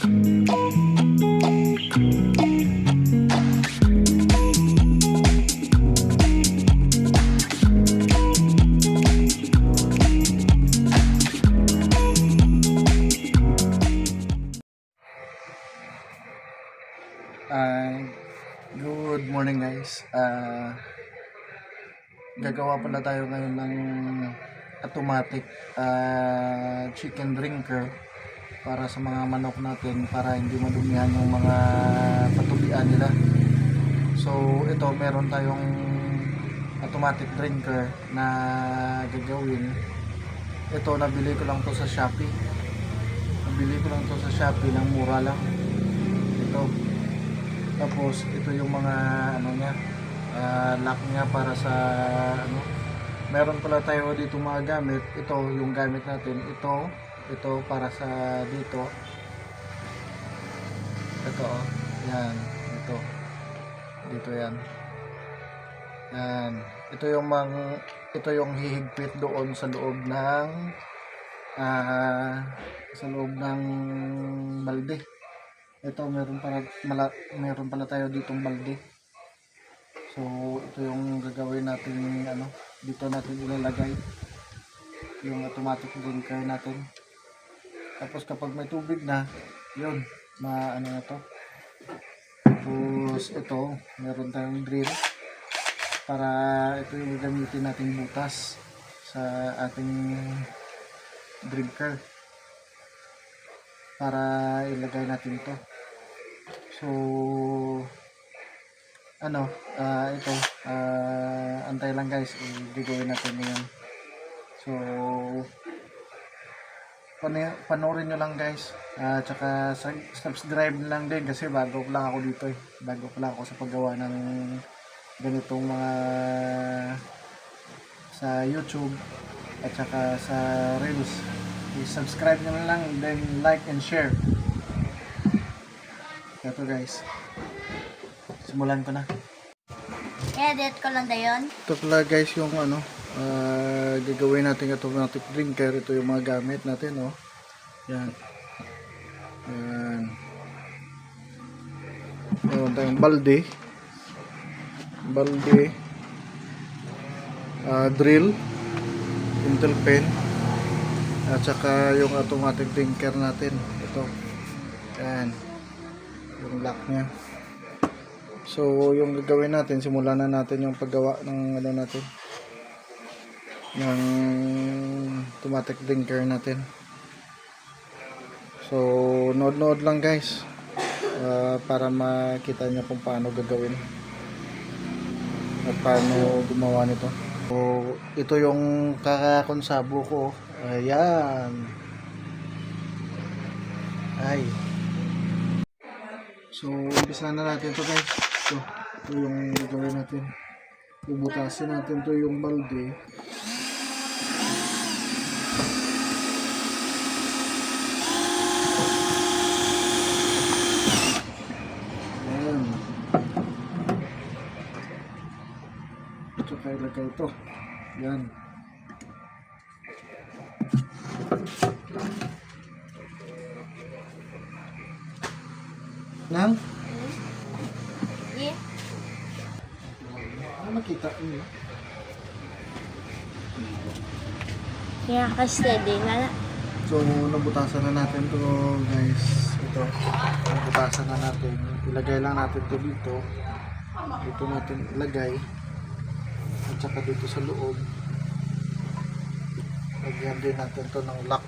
Good morning guys. Gagawa pala tayo ngayon ng automatic chicken drinker para sa mga manok natin, para hindi madumihan yung mga patubian nila. So ito, meron tayong automatic drinker na gagawin. Ito, nabili ko lang to sa Shopee. Ng mura lang. Ito. Tapos ito yung mga ano niya, lock niya para sa ano. Meron pala tayo dito mga gamit. Ito yung gamit natin. Ito para sa dito. Ito oh. Yan, dito yan. Yan. Ito yung hihigpit doon sa loob ng balde. Ito, meron pala tayo ditong balde. So ito yung gagawin natin, dito natin ilalagay yung automatic drinker natin. Tapos kapag may tubig na, yun, na to. Tapos ito, meron tayong drill para ito yung gagamitin natin butas sa ating drinker para ilagay natin ito. So ito, antay lang guys, gagawin natin ngayon. So panoorin nyo lang guys, tsaka subscribe lang din kasi bago pa lang ako dito bago pa lang ako sa paggawa ng ganitong mga sa YouTube at saka sa Reels. I-subscribe nyo lang, then like and share. Ito guys, simulan ko na. Edit ko lang dayon. Ito pala guys yung gagawin natin automatic drinker. Ito yung mga gamit natin, oh. Yan. Meron tayong balde, drill, intel pen, at saka yung automatic drinker natin. Ito. Yan. Yung lock nya. So yung gagawin natin, simulan na natin yung paggawa ng natin, ng automatic drinker natin. So nood lang guys, para makita nyo kung paano gagawin at paano gumawa nito. So ito yung kakakonsabo ko. Ayan. Ay. So umpisa na natin to guys. Ito yung gagawin natin. Bubutasin natin to yung balde. Ayan. Tsaka ilagay ito. Yan. Nang? Yeah. Makita niyo. Kaya ka-steady nga na. So nabutasan na natin to guys. Ito, nabutasan na natin. Ilagay lang natin to dito. Dito natin ilagay. At saka dito sa loob. Lagyan din natin to ng lock.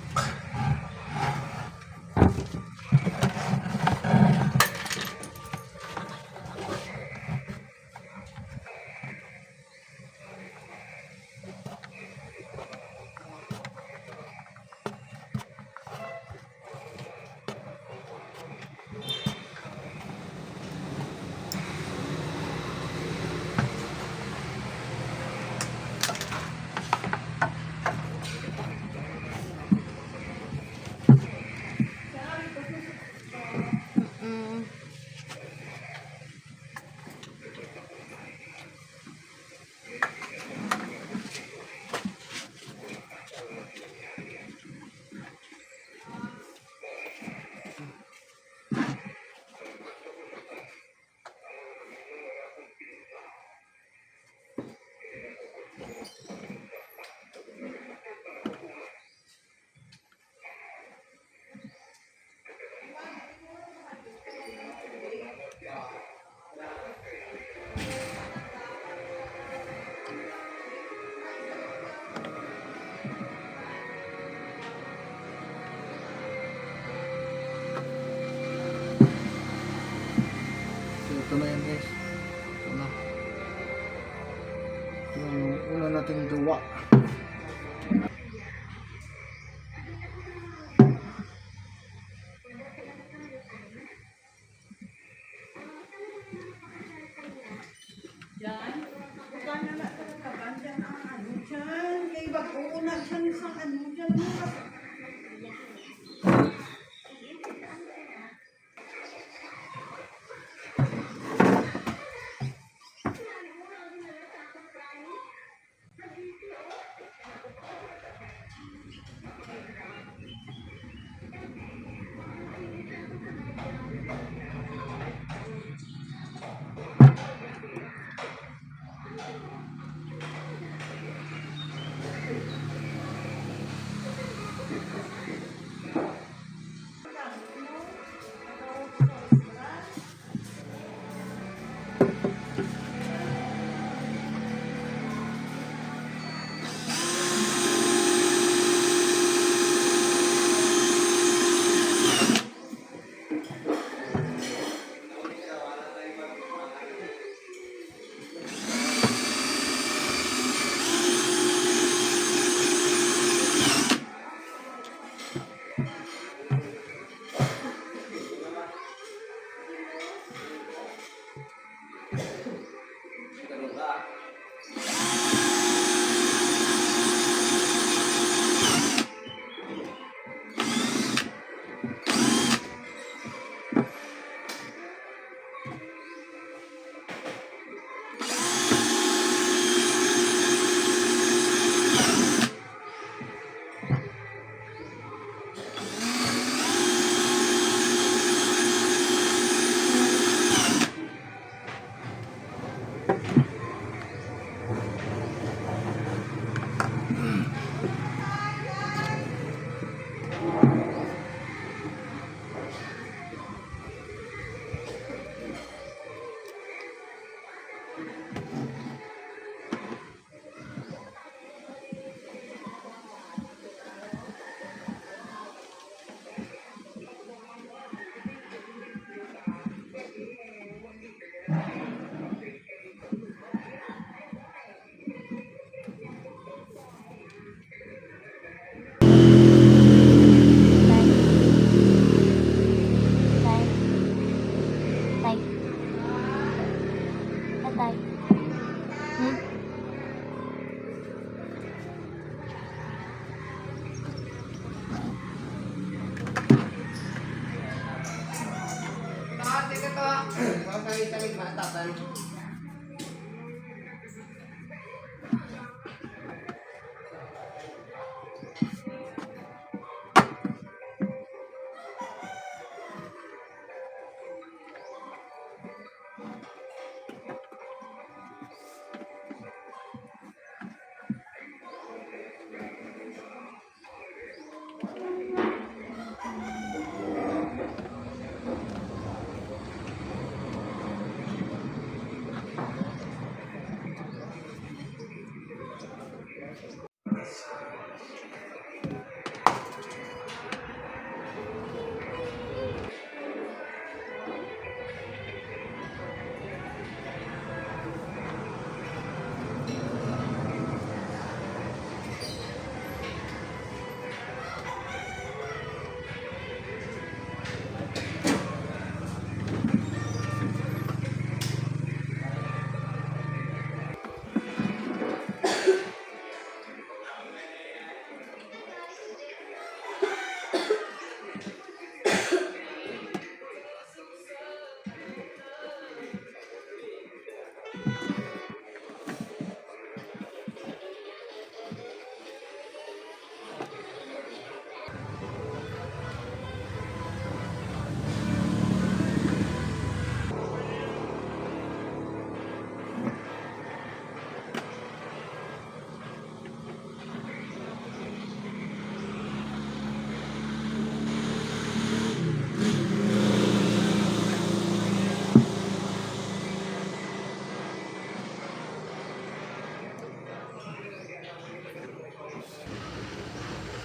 Ito na yan guys. Ito na. Yung una nating gawa. Diyan. Bukan na talaga. Diyan ang ano dyan. Kaya bago na dyan sa ano dyan. Tay. Tay. Hmm? Ate ka to. Sasali-saling matatan.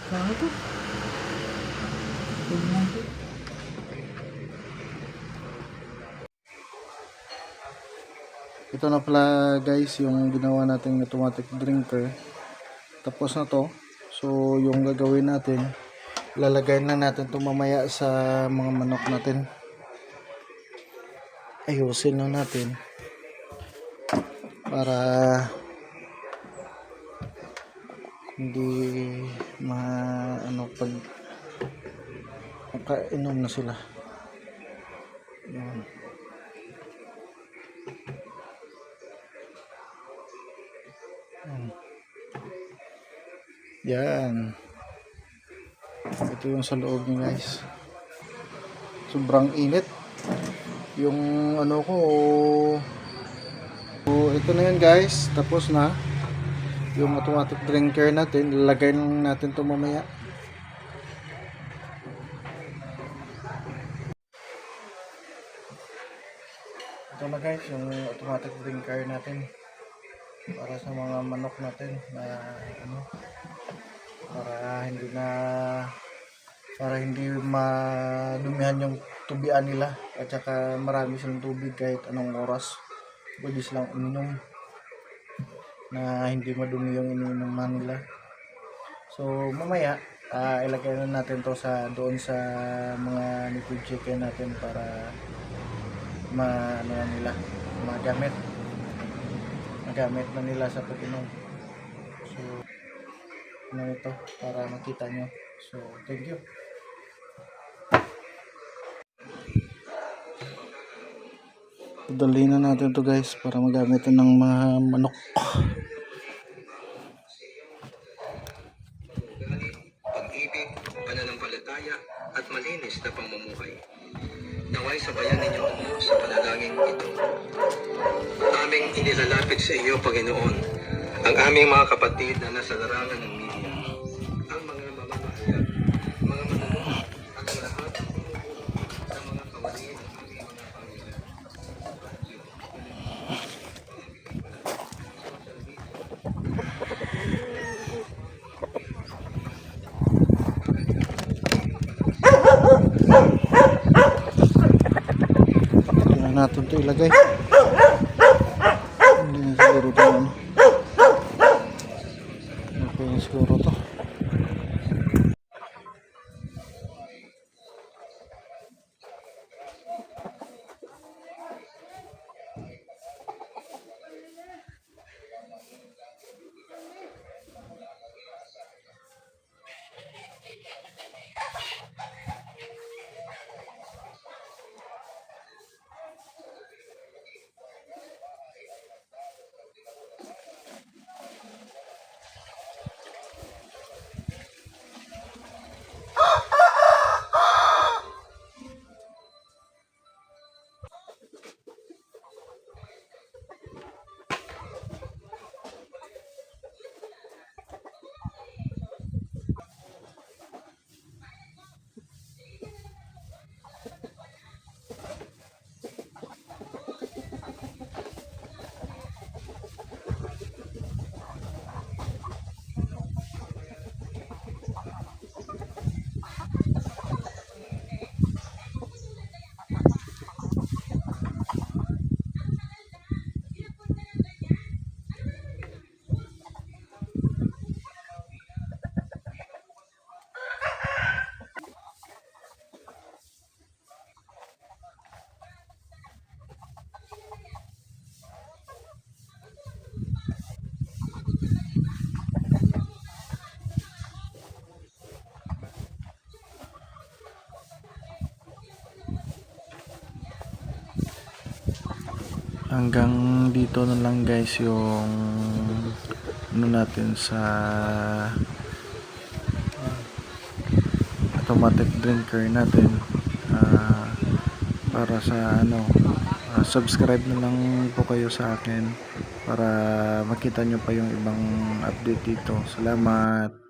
Gago. Tingnan ko. ito na pala guys yung ginawa nating automatic drinker. Tapos na to. So yung gagawin natin, lalagay na natin ito mamaya sa mga manok natin. Ayusin na natin para hindi pag makainom na sila. Yan. Yan. Ito yung sa loob niya guys. Sobrang init. Yung ko. So, ito na yan guys. Tapos na. Yung automatic drinker natin. Lalagay lang natin ito mamaya. Ito na guys. Yung automatic drinker natin. Para sa mga manok natin. Na para hindi madumihan yung tubian nila at saka marami silang tubig kahit anong oras pwede silang uminom na hindi madumi yung iniinuman nila. So mamaya ilagay na natin to doon sa mga nipple chicken natin para magamit na nila sa pag-inom. So ito para makita nyo. So thank you. Dali na natin to guys para magamit ng mga manok. Pag-ibig, pananampalataya at malinis na pamumuhay. Naway sabayan ninyo ako sa panalangin ito. Aming inilalapit sa iyo, Panginoon, ang aming mga kapatid na nasa larangan ng media, ang mga mamamahayag, mga manunulat, at ang lahat ng tumutulong sa mga kawalan ng aming mga pamilya. Kailangan natin ito ilagay. Hindi na siguro ito okay na siguro ito. Hanggang dito na lang guys yung natin sa automatic drinker natin. Para sa subscribe na lang po kayo sa akin para makita nyo pa yung ibang update dito. Salamat.